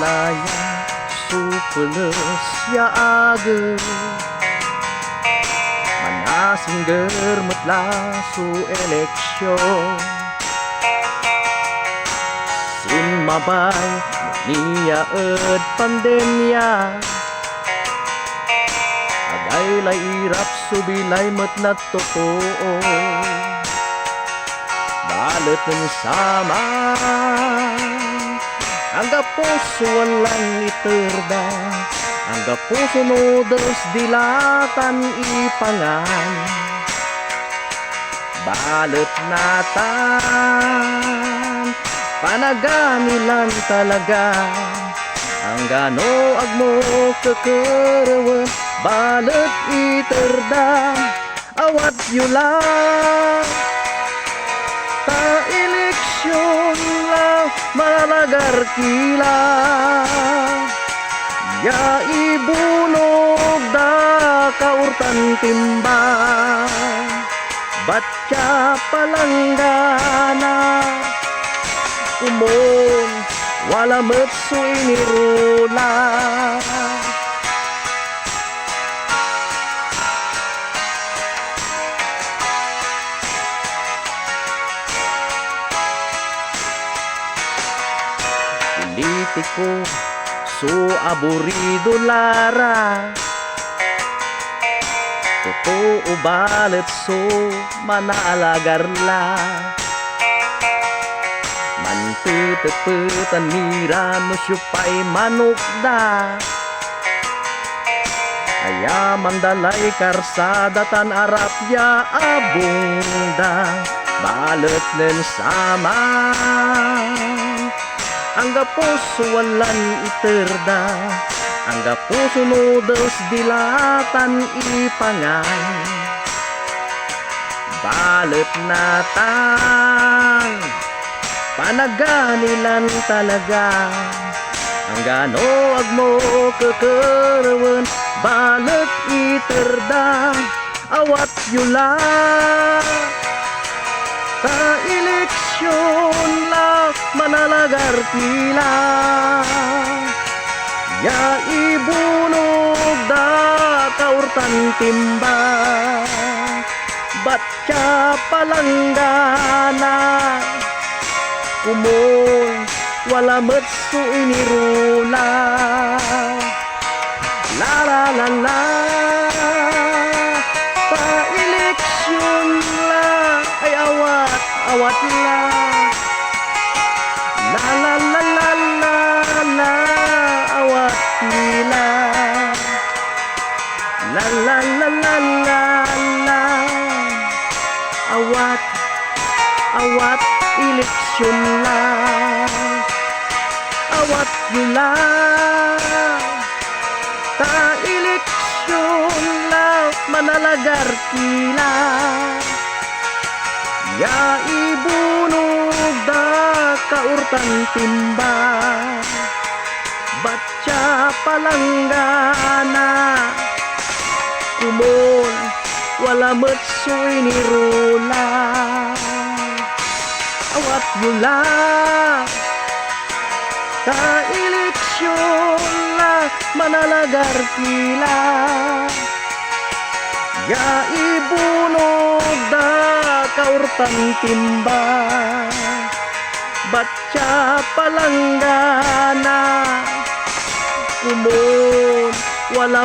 laya supeles ya age manasing germetla su eleksyon sin mabay niya et pandemya agay lay irap subilay met na totoo balet ng sama angga puso walang iterda angga puso nodos dilatan ipangan balet natan panaganilan talaga angga no agmo kekerawan balet iterda awat yula ta eleksyon la malagar kila ya ibunog da kaurtan timbang baca palanggana umon wala metsu inirula politiko so aburido lara totoo balet so manalagar la mantetepetan mira no syupay manok da aya mandalay karsada tan arap ya abunda balet nen sama angga puso walan iterda angga puso nodos dilatan ipangan balet natang panaganilan talaga angga no agmo kekerawan balet iterda awat yula ta eleksyon la manalagar tila ya ibunog da kaurtan timba baca palanggana kumon wala metsu inirula la la la la pa eleksyon la ay awat la la la la la la la awat nila la la la la la la awat eleksyon la awat yula ta eleksyon la manalagar kila ya ibunog da kaurtan timba baca palanggana kumon wala metsu inirula awat yula ta eleksyon la manalagar kila ya ibunog da kaurtan timba baca palanggana kumon wala